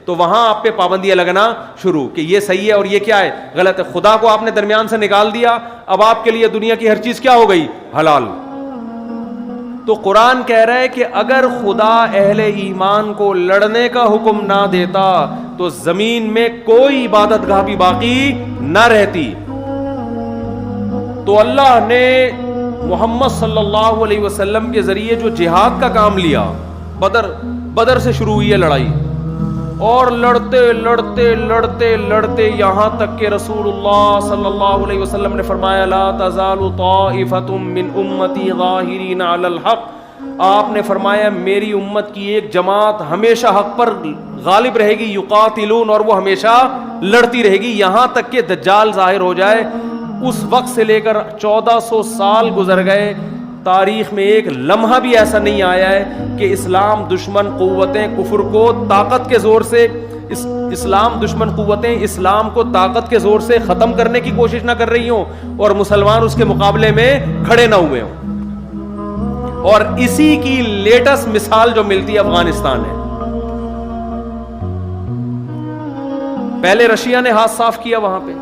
تو وہاں آپ پہ پابندیاں لگنا شروع کہ یہ صحیح ہے اور یہ کیا ہے غلط ہے. خدا کو آپ نے درمیان سے نکال دیا, اب آپ کے لیے دنیا کی ہر چیز کیا ہو گئی حلال. تو قرآن کہہ رہا ہے کہ اگر خدا اہل ایمان کو لڑنے کا حکم نہ دیتا تو زمین میں کوئی عبادت گاہ بھی باقی نہ رہتی. تو اللہ نے محمد صلی اللہ علیہ وسلم کے ذریعے جو جہاد کا کام لیا, بدر سے شروع ہوئی ہے لڑائی, اور لڑتے لڑتے لڑتے لڑتے یہاں تک کہ رسول اللہ صلی اللہ علیہ وسلم نے فرمایا لا تزال طائفۃ من امتی ظاہرین علی الحق. آپ نے فرمایا میری امت کی ایک جماعت ہمیشہ حق پر غالب رہے گی, یقاتلون, اور وہ ہمیشہ لڑتی رہے گی یہاں تک کہ دجال ظاہر ہو جائے. اس وقت سے لے کر 1400 سال گزر گئے, تاریخ میں ایک لمحہ بھی ایسا نہیں آیا ہے کہ اسلام دشمن قوتیں کفر کو طاقت کے زور سے اسلام دشمن قوتیں اسلام کو طاقت کے زور سے ختم کرنے کی کوشش نہ کر رہی ہوں اور مسلمان اس کے مقابلے میں کھڑے نہ ہوئے ہوں. اور اسی کی لیٹسٹ مثال جو ملتی ہے افغانستان ہے. پہلے رشیا نے ہاتھ صاف کیا, وہاں پہ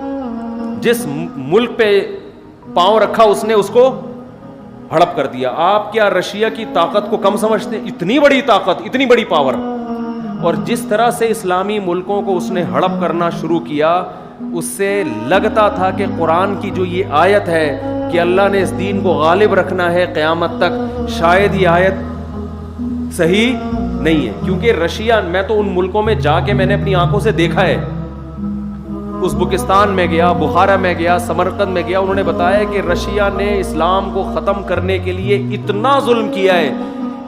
جس ملک پہ پاؤں رکھا اس نے اس کو ہڑپ کر دیا. آپ کیا رشیا کی طاقت کو کم سمجھتے ہیں؟ اتنی بڑی طاقت, اتنی بڑی پاور. اور جس طرح سے اسلامی ملکوں کو اس نے ہڑپ کرنا شروع کیا, اس سے لگتا تھا کہ قرآن کی جو یہ آیت ہے کہ اللہ نے اس دین کو غالب رکھنا ہے قیامت تک, شاید یہ آیت صحیح نہیں ہے. کیونکہ رشیا, میں تو ان ملکوں میں جا کے میں نے اپنی آنکھوں سے دیکھا ہے, ازبکستان میں گیا, بخارا میں گیا, سمرقند میں گیا, انہوں نے بتایا کہ رشیا نے اسلام کو ختم کرنے کے لیے اتنا ظلم کیا ہے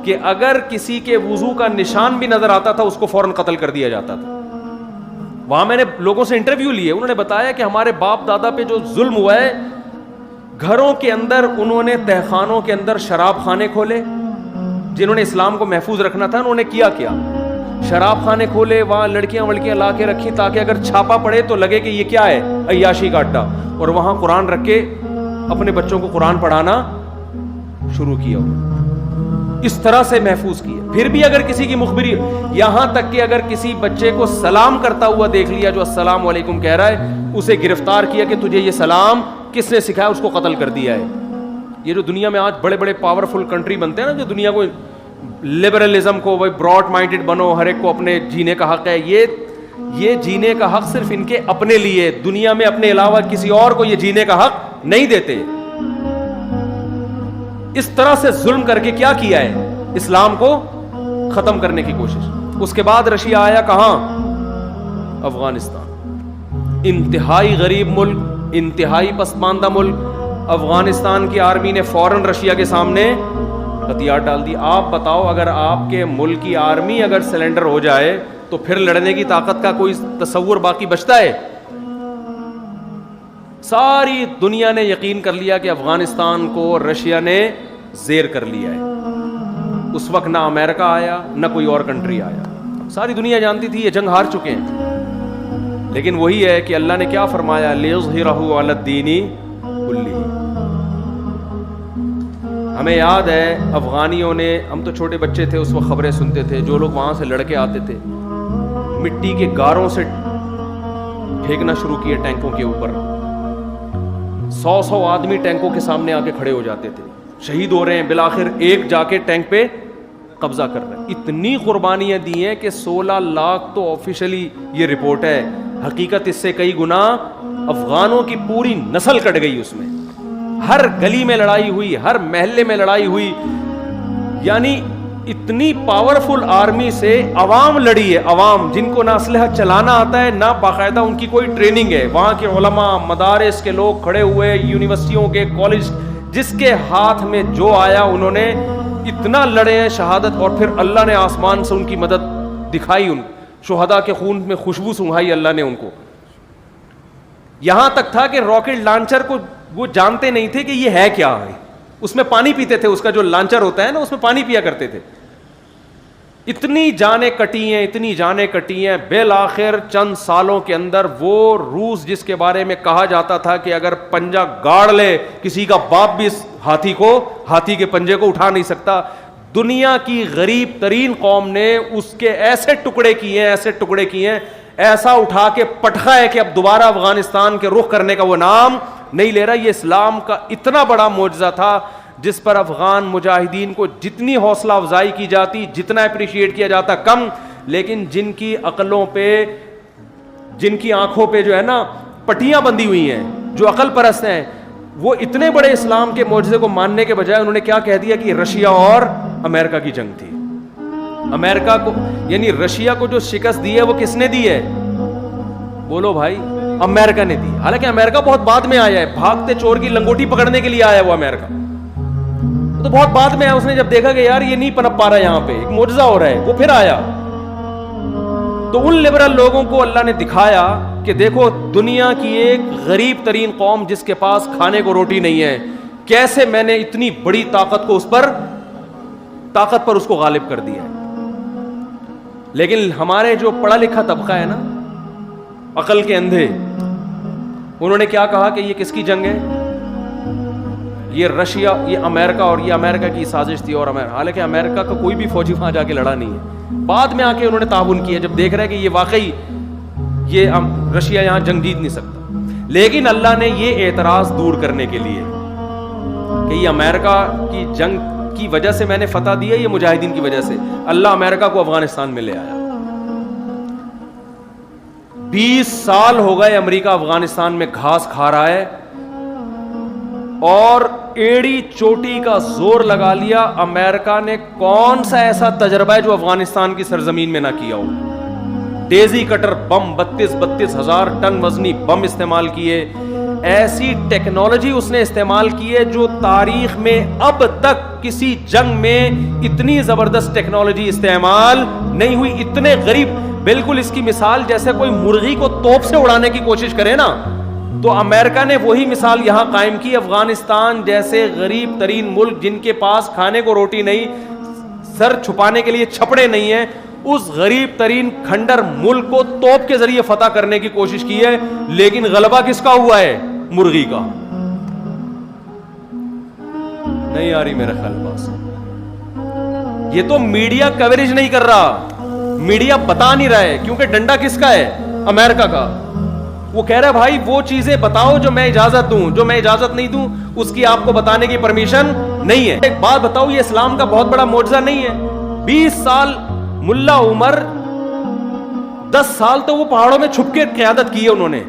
کہ اگر کسی کے وضو کا نشان بھی نظر آتا تھا اس کو فوراً قتل کر دیا جاتا تھا. وہاں میں نے لوگوں سے انٹرویو لیے, انہوں نے بتایا کہ ہمارے باپ دادا پہ جو ظلم ہوا ہے, گھروں کے اندر انہوں نے تہخانوں کے اندر شراب خانے کھولے, جنہوں نے اسلام کو محفوظ رکھنا تھا انہوں نے کیا شراب خانے کھولے, وہاں لڑکیاں لا کے رکھی تاکہ اگر چھاپا پڑے تو لگے کہ یہ کیا ہے, عیاشی کا اڈا, اور وہاں قرآن رکھ کے اپنے بچوں کو قرآن پڑھانا شروع کیا. اس طرح سے محفوظ کیا. پھر بھی اگر کسی کی مخبری, یہاں تک کہ اگر کسی بچے کو سلام کرتا ہوا دیکھ لیا جو السلام علیکم کہہ رہا ہے, اسے گرفتار کیا کہ تجھے یہ سلام کس نے سکھایا, اس کو قتل کر دیا ہے. یہ جو دنیا میں آج بڑے بڑے پاورفل کنٹری بنتے ہیں نا, جو دنیا کو لبرلزم کو براڈ مائنڈڈ بنو, ہر ایک کو اپنے جینے کا حق ہے, یہ جینے کا حق صرف ان کے اپنے لیے, دنیا میں اپنے علاوہ کسی اور کو یہ جینے کا حق نہیں دیتے. اس طرح سے ظلم کر کے کیا کیا ہے, اسلام کو ختم کرنے کی کوشش. اس کے بعد رشیا آیا کہاں, افغانستان. انتہائی غریب ملک, انتہائی پسماندہ ملک. افغانستان کی آرمی نے فوراً رشیا کے سامنے ہتھیار ڈال دی. آپ بتاؤ, اگر آپ کے ملک کی آرمی اگر سلنڈر ہو جائے تو پھر لڑنے کی طاقت کا کوئی تصور باقی بچتا ہے؟ ساری دنیا نے یقین کر لیا کہ افغانستان کو رشیا نے زیر کر لیا ہے. اس وقت نہ امریکہ آیا نہ کوئی اور کنٹری آیا, ساری دنیا جانتی تھی یہ جنگ ہار چکے ہیں. لیکن وہی ہے کہ اللہ نے کیا فرمایا, لیظہرہ علی الدین کلہ. ہمیں یاد ہے افغانیوں نے, ہم تو چھوٹے بچے تھے اس وقت, خبریں سنتے تھے, جو لوگ وہاں سے لڑکے آتے تھے مٹی کے گاروں سے پھینکنا شروع کیے ٹینکوں کے اوپر. 100 آدمی ٹینکوں کے سامنے آ کے کھڑے ہو جاتے تھے, شہید ہو رہے ہیں, بالآخر ایک جا کے ٹینک پہ قبضہ کر رہے ہیں. اتنی قربانیاں دی ہیں کہ 16 لاکھ تو آفیشلی یہ رپورٹ ہے, حقیقت اس سے کئی گنا افغانوں کی پوری نسل کٹ گئی. اس میں ہر گلی میں لڑائی ہوئی, ہر محلے میں لڑائی ہوئی. یعنی اتنی پاورفل آرمی سے عوام لڑی ہے, عوام جن کو نہ اسلحہ چلانا آتا ہے نہ باقاعدہ ان کی کوئی ٹریننگ ہے. وہاں کے علماء, مدارس کے لوگ کھڑے ہوئے, یونیورسٹیوں کے, کالج, جس کے ہاتھ میں جو آیا انہوں نے اتنا لڑے ہیں شہادت. اور پھر اللہ نے آسمان سے ان کی مدد دکھائی, ان شہداء کے خون میں خوشبو سنگھائی اللہ نے ان کو. یہاں تک تھا کہ راکٹ لانچر کو وہ جانتے نہیں تھے کہ یہ ہے کیا ہے, اس میں پانی پیتے تھے, اس کا جو لانچر ہوتا ہے نا اس میں پانی پیا کرتے تھے. اتنی جانیں کٹی ہیں, اتنی جانیں کٹی ہیں. بالآخر چند سالوں کے اندر وہ روس جس کے بارے میں کہا جاتا تھا کہ اگر پنجہ گاڑ لے کسی کا باپ بھی اس ہاتھی کے پنجے کو اٹھا نہیں سکتا, دنیا کی غریب ترین قوم نے اس کے ایسے ٹکڑے کیے ہیں, ایسا اٹھا کے پٹخا ہے کہ اب دوبارہ افغانستان کے رخ کرنے کا وہ نام نہیں لے رہا. یہ اسلام کا اتنا بڑا معجزہ تھا جس پر افغان مجاہدین کو جتنی حوصلہ افزائی کی جاتی, جتنا اپریشیٹ کیا جاتا کم, لیکن جن کی عقلوں پہ, جن کی آنکھوں پہ جو ہے نا پٹیاں بندھی ہوئی ہیں, جو عقل پرست ہیں, وہ اتنے بڑے اسلام کے معجزے کو ماننے کے بجائے انہوں نے کیا کہہ دیا کہ رشیا اور امریکہ کی جنگ تھی. امریکہ کو یعنی رشیا کو جو شکست دی ہے وہ کس نے دی ہے؟ بولو بھائی, امریکہ نے دی. حالانکہ امریکہ بہت بعد میں آیا ہے, بھاگتے چور کی لنگوٹی پکڑنے کے لیے آیا ہے وہ امریکہ, تو بہت بعد میں آیا. اس نے جب دیکھا کہ یار یہ نہیں پنپ پا رہا یہاں پہ, ایک معجزہ ہو رہا ہے, وہ پھر آیا. تو ان لبرل لوگوں کو اللہ نے دکھایا کہ دیکھو دنیا کی ایک غریب ترین قوم جس کے پاس کھانے کو روٹی نہیں ہے, کیسے میں نے اتنی بڑی طاقت کو طاقت پر اس کو غالب کر دیا ہے. لیکن ہمارے جو پڑھا لکھا طبقہ ہے نا, عقل کے اندھے, انہوں نے کیا کہا کہ یہ کس کی جنگ ہے؟ یہ رشیا, یہ امریکہ, اور یہ امریکہ کی سازش تھی. اور حالانکہ امریکہ کا کوئی بھی فوجی وہاں جا کے لڑا نہیں ہے, بعد میں آ کے انہوں نے تعاون کیا جب دیکھ رہے کہ یہ واقعی یہ رشیا یہاں جنگ جیت نہیں سکتا. لیکن اللہ نے یہ اعتراض دور کرنے کے لیے کہ یہ امریکہ کی جنگ کی وجہ سے میں نے فتح دی ہے, یہ مجاہدین کی وجہ سے, اللہ امریکہ کو افغانستان میں لے آیا. 20 سال ہو گئے امریکہ افغانستان میں گھاس کھا رہا ہے, اور ایڑی چوٹی کا زور لگا لیا. امریکہ نے کون سا ایسا تجربہ ہے جو افغانستان کی سرزمین میں نہ کیا ہو؟ ڈیزی کٹر بم 32,000 ٹن وزنی بم استعمال کیے, ایسی ٹیکنالوجی اس نے استعمال کی ہے جو تاریخ میں اب تک کسی جنگ میں اتنی زبردست ٹیکنالوجی استعمال نہیں ہوئی. اتنے غریب, بالکل اس کی مثال جیسے کوئی مرغی کو توپ سے اڑانے کی کوشش کرے نا, تو امریکہ نے وہی مثال یہاں قائم کی. افغانستان جیسے غریب ترین ملک جن کے پاس کھانے کو روٹی نہیں, سر چھپانے کے لیے چھپڑے نہیں ہیں, اس غریب ترین کھنڈر ملک کو توپ کے ذریعے فتح کرنے کی کوشش کی ہے. لیکن غلبہ کس کا ہوا ہے؟ مرغی کا. نہیں آ رہی میرے خیال پاس. یہ تو میڈیا کوریج نہیں کر رہا, میڈیا بتا نہیں رہا ہے, کیونکہ ڈنڈا کس کا ہے؟ امریکہ کا. وہ کہہ رہا ہے بھائی وہ چیزیں بتاؤ جو میں اجازت دوں, جو میں اجازت نہیں دوں اس کی آپ کو بتانے کی پرمیشن نہیں ہے. ایک بات بتاؤ, یہ اسلام کا بہت بڑا معجزہ نہیں ہے؟ 20 سال ملا عمر, 10 سال تو وہ پہاڑوں میں چھپ کے قیادت کی ہے انہوں نے.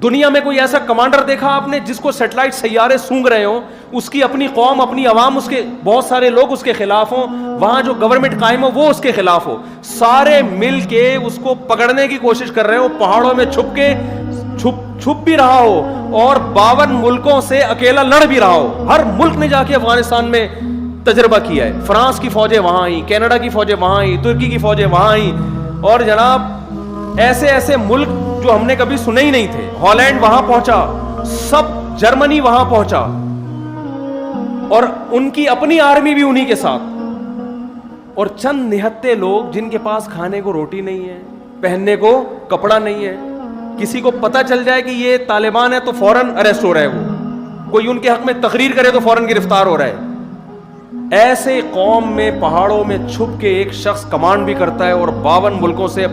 دنیا میں کوئی ایسا کمانڈر دیکھا آپ نے جس کو سیٹلائٹ سیارے سونگ رہے ہوں, اس کی اپنی قوم, اپنی عوام, اس کے بہت سارے لوگ اس کے خلاف ہوں, وہاں جو گورنمنٹ قائم ہو وہ اس کے خلاف ہو, سارے مل کے اس کو پکڑنے کی کوشش کر رہے ہو, پہاڑوں میں چھپ کے چھپ بھی رہا ہو, اور 52 ملکوں سے اکیلا لڑ بھی رہا ہو. ہر ملک نے جا کے افغانستان میں تجربہ کیا ہے. فرانس کی فوجیں وہاں آئیں, کینیڈا کی فوجیں وہاں آئیں, ترکی کی فوجیں وہاں آئیں, اور جناب ایسے ایسے ملک جو ہم نے کبھی سنے ہی نہیں تھے. ہالینڈ وہاں پہنچا, سب جرمنی وہاں پہنچا, اور ان کی اپنی آرمی بھی انہی کے ساتھ. اور چند نہتے لوگ جن کے پاس کھانے کو روٹی نہیں ہے, پہننے کو کپڑا نہیں ہے, کسی کو پتہ چل جائے کہ یہ طالبان ہے تو فوراً اریسٹ ہو رہا ہے, وہ کوئی ان کے حق میں تقریر کرے تو فوراً گرفتار ہو رہا ہے. ایسے قوم میں پہاڑوں میں چھپ کے ایک شخص کمانڈ بھی کرتا ہے اور 52 ملکوں سے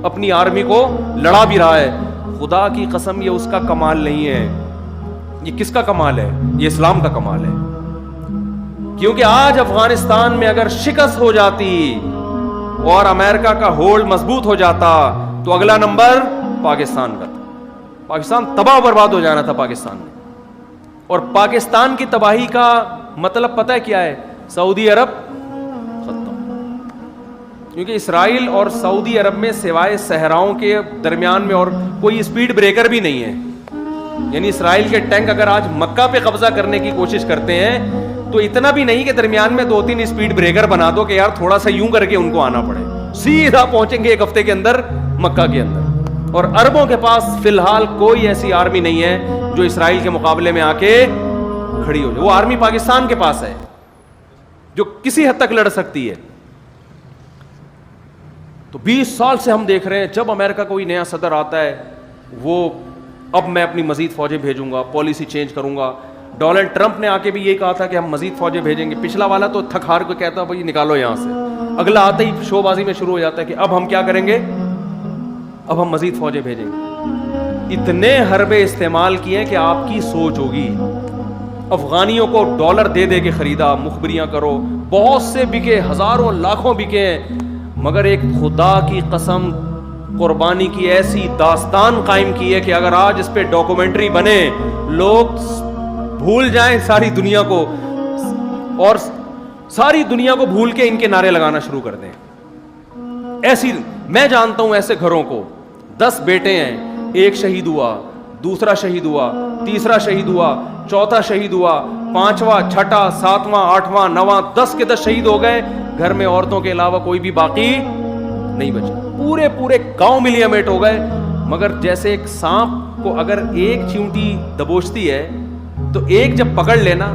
اپنی آرمی کو لڑا بھی رہا ہے. خدا کی قسم یہ اس کا کمال نہیں ہے, یہ کس کا کمال ہے؟ یہ اسلام کا کمال ہے. کیونکہ آج افغانستان میں اگر شکست ہو جاتی اور امریکہ کا ہولڈ مضبوط ہو جاتا تو اگلا نمبر پاکستان کا تھا. پاکستان تباہ و برباد ہو جانا تھا پاکستان میں. اور پاکستان کی تباہی کا مطلب پتہ ہے کیا ہے؟ سعودی عرب ختم. کیونکہ اسرائیل اور سعودی عرب میں سوائے صحراؤں کے درمیان میں اور کوئی اسپیڈ بریکر بھی نہیں ہے. یعنی اسرائیل کے ٹینک اگر آج مکہ پہ قبضہ کرنے کی کوشش کرتے ہیں تو اتنا بھی نہیں کہ درمیان میں 2-3 اسپیڈ بریکر بنا دو کہ یار تھوڑا سا یوں کر کے ان کو آنا پڑے, سیدھا پہنچیں گے 1 ہفتے کے اندر مکہ کے اندر. اور عربوں کے پاس فی الحال کوئی ایسی آرمی نہیں ہے جو اسرائیل کے مقابلے میں آ کے کھڑی ہو جائے. وہ آرمی پاکستان کے پاس ہے جو کسی حد تک لڑ سکتی ہے. تو 20 سال سے ہم دیکھ رہے ہیں جب امریکہ کوئی نیا صدر آتا ہے وہ اب میں اپنی مزید فوجیں بھیجوں گا, پالیسی چینج کروں گا. ڈونلڈ ٹرمپ نے آ کے بھی یہی کہا تھا کہ ہم مزید فوجیں بھیجیں گے. پچھلا والا تو تھک ہار کو کہتا بھائی نکالو یہاں سے, اگلا آتے ہی شو بازی میں شروع ہو جاتا ہے کہ اب ہم کیا کریں گے, اب ہم مزید فوجیں بھیجیں گے. اتنے حربے استعمال کیے کہ آپ کی سوچ ہوگی. افغانیوں کو ڈالر دے دے کے خریدا, مخبریاں کرو, بہت سے بکے, ہزاروں لاکھوں بکے ہیں, مگر ایک خدا کی قسم قربانی کی ایسی داستان قائم کی ہے کہ اگر آج اس پہ ڈاکومنٹری بنے, لوگ بھول جائیں ساری دنیا کو, اور ساری دنیا کو بھول کے ان کے نعرے لگانا شروع کر دیں. ایسی میں جانتا ہوں ایسے گھروں کو, 10 بیٹے ہیں, ایک شہید ہوا, دوسرا شہید ہوا, تیسرا شہید ہوا, چوتھا شہید ہوا, 5واں, 6واں, 7واں, 8واں, 9واں, 10 کے 10 شہید ہو گئے. گھر میں عورتوں کے علاوہ کوئی بھی باقی نہیں بچا. پورے گاؤں ملیامیٹ ہو گئے. مگر جیسے ایک سانپ کو اگر ایک چیونٹی دبوچتی ہے تو ایک جب پکڑ لینا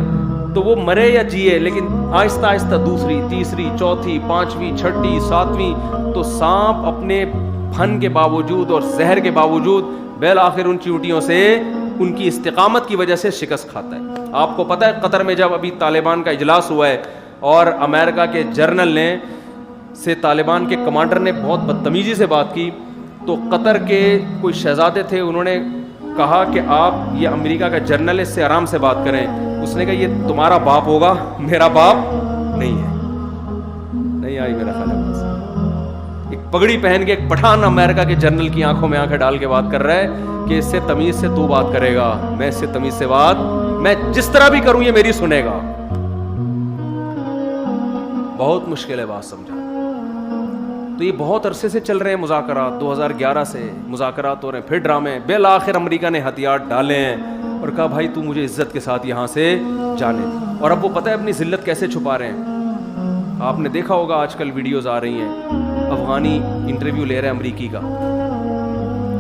تو وہ مرے یا جیے, لیکن آہستہ آہستہ دوسری, تیسری, چوتھی, 5ویں, 6ٹی, 7ویں, تو سانپ اپنے پھن کے باوجود اور زہر کے باوجود بالآخر ان چیونٹیوں سے ان کی استقامت کی وجہ سے شکست کھاتا ہے. آپ کو پتہ ہے قطر میں جب ابھی طالبان کا اجلاس ہوا ہے اور امریکہ کے جرنل نے سے طالبان کے کمانڈر نے بہت بدتمیزی سے بات کی, تو قطر کے کوئی شہزادے تھے, انہوں نے کہا کہ آپ یہ امریکہ کا جرنل ہے, اس سے آرام سے بات کریں. اس نے کہا یہ تمہارا باپ ہوگا, میرا باپ نہیں ہے. نہیں آئی میرا خیال ہے. ایک پگڑی پہن کے ایک پٹھان امریکہ کے جنرل کی آنکھوں میں آنکھیں ڈال کے بات کر رہا ہے کہ اس سے تمیز سے تو بات کرے گا, میں اس سے تمیز سے بات, میں جس طرح بھی کروں یہ میری سنے گا. بہت مشکل ہے بات سمجھا. تو یہ بہت عرصے سے چل رہے ہیں مذاکرات, 2011 سے مذاکرات ہو رہے ہیں, پھر ڈرامے. بالآخر امریکہ نے ہتھیار ڈالے ہیں اور کہا بھائی تو مجھے عزت کے ساتھ یہاں سے جانے. اور اب وہ پتہ ہے اپنی ذلت کیسے چھپا رہے ہیں. آپ نے دیکھا ہوگا آج کل ویڈیوز آ رہی ہیں, افغانی انٹرویو لے رہے ہیں امریکی کا.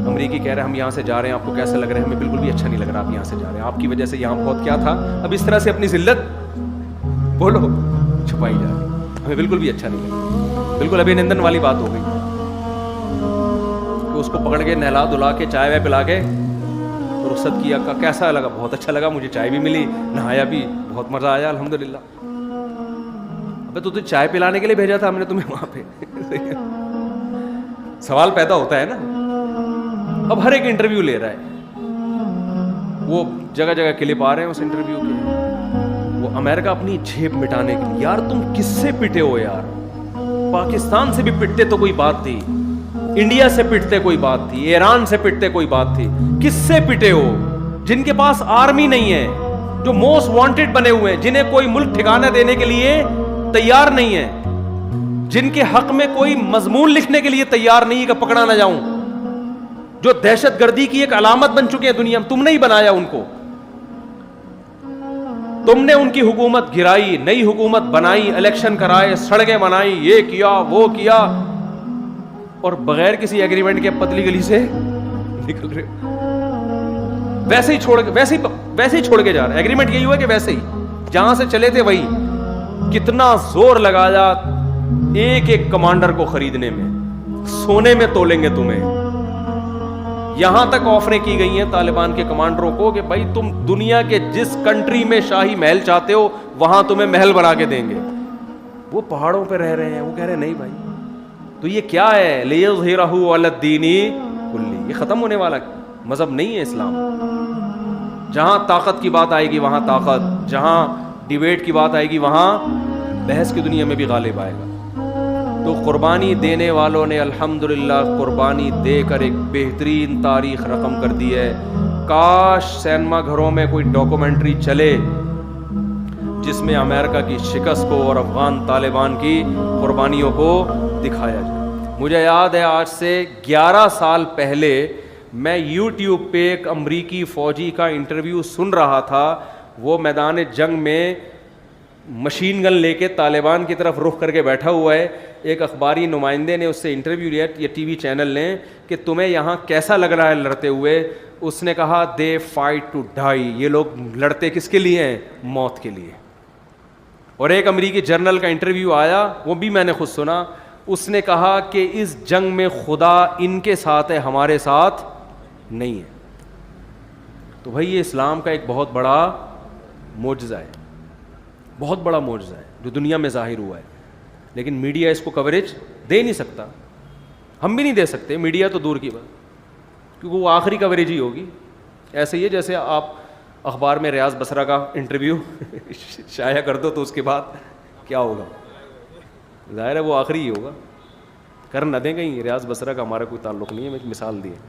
امریکی کہہ رہے ہیں ہم یہاں سے جا رہے ہیں, آپ کو کیسا لگ رہا ہے؟ ہمیں بالکل بھی اچھا نہیں لگ رہا آپ یہاں سے جا رہے ہیں, آپ کی وجہ سے یہاں بہت کیا تھا. اب اس طرح سے اپنی ذلت بولو چھپائی جا رہی, ہمیں بالکل بھی اچھا نہیں لگا. بالکل ابھینندن والی بات ہو گئی کہ اس کو پکڑ کے نہلا دھلا کے چائے وائے پلا کے رخصت کیا. کیسا لگا؟ بہت اچھا لگا, مجھے چائے بھی ملی, نہایا بھی, بہت مزہ آیا الحمدللہ. ابے تو چائے پلانے کے لیے بھیجا تھا ہم نے تمہیں وہاں پہ. سوال پیدا ہوتا ہے نا. اب ہر ایک انٹرویو لے رہا ہے, وہ جگہ جگہ کلپ آ رہے ہیں اس انٹرویو کے. وہ امریکہ اپنی جھیپ مٹانے کے لیے, یار تم کس سے پٹے ہو یار؟ پاکستان سے بھی پٹتے تو کوئی بات تھی, انڈیا سے پٹتے کوئی بات تھی, ایران سے پٹتے کوئی بات تھی. کس سے پٹے ہو؟ جن کے پاس آرمی نہیں ہے, جو موسٹ وانٹڈ بنے ہوئے ہیں, جنہیں کوئی ملک ٹھکانہ دینے کے لیے تیار نہیں ہے, جن کے حق میں کوئی مضمون لکھنے کے لیے تیار نہیں کہ پکڑا نہ جاؤں, جو دہشت گردی کی ایک علامت بن چکے ہیں دنیا میں. تم نے ہی بنایا ان کو, تم نے ان کی حکومت گرائی, نئی حکومت بنائی, الیکشن کرائے, سڑکیں بنائی, یہ کیا وہ کیا, اور بغیر کسی ایگریمنٹ کے پتلی گلی سے نکل رہے. ویسے ہی چھوڑ کے جا رہے. ایگریمنٹ یہی ہوا کہ ویسے ہی جہاں سے چلے تھے وہی. کتنا زور لگایا ایک ایک کمانڈر کو خریدنے میں, سونے میں تولیں گے تمہیں. یہاں تک آفریں کی گئی ہیں طالبان کے کمانڈروں کو کہ بھائی تم دنیا کے جس کنٹری میں شاہی محل چاہتے ہو وہاں تمہیں محل بنا کے دیں گے. وہ پہاڑوں پہ رہ رہے ہیں, وہ کہہ رہے ہیں نہیں بھائی تو یہ کیا ہے, لیظہرہ علی الدین کلہ, یہ ختم ہونے والا مذہب نہیں ہے اسلام. جہاں طاقت کی بات آئے گی وہاں طاقت, جہاں ڈیبیٹ کی بات آئے گی وہاں بحث کی دنیا میں بھی غالب آئے گا. تو قربانی دینے والوں نے الحمدللہ قربانی دے کر ایک بہترین تاریخ رقم کر دی ہے. کاش سینما گھروں میں کوئی ڈاکومنٹری چلے جس میں امریکہ کی شکست کو اور افغان طالبان کی قربانیوں کو دکھایا جائے. مجھے یاد ہے آج سے 11 سال پہلے میں یوٹیوب پہ ایک امریکی فوجی کا انٹرویو سن رہا تھا. وہ میدان جنگ میں مشین گن لے کے طالبان کی طرف رخ کر کے بیٹھا ہوا ہے. ایک اخباری نمائندے نے اس سے انٹرویو لیا, یہ ٹی وی چینل نے, کہ تمہیں یہاں کیسا لگ رہا ہے لڑتے ہوئے. اس نے کہا دے فائٹ ٹو ڈائی, یہ لوگ لڑتے کس کے لیے ہیں؟ موت کے لیے. اور ایک امریکی جرنل کا انٹرویو آیا, وہ بھی میں نے خود سنا. اس نے کہا کہ اس جنگ میں خدا ان کے ساتھ ہے, ہمارے ساتھ نہیں ہے. تو بھائی یہ اسلام کا ایک بہت بڑا معجزہ ہے, بہت بڑا معجزہ ہے جو دنیا میں ظاہر ہوا ہے, لیکن میڈیا اس کو کوریج دے نہیں سکتا, ہم بھی نہیں دے سکتے, میڈیا تو دور کی بات, کیونکہ وہ آخری کوریج ہی ہوگی. ایسے ہی ہے جیسے آپ اخبار میں ریاض بصرہ کا انٹرویو شائع کر دو تو اس کے بعد کیا ہوگا, ظاہر ہے وہ آخری ہی ہوگا, کر نہ دیں کہیں, ریاض بصرہ کا ہمارا کوئی تعلق نہیں ہے, میں ایک مثال دی ہے.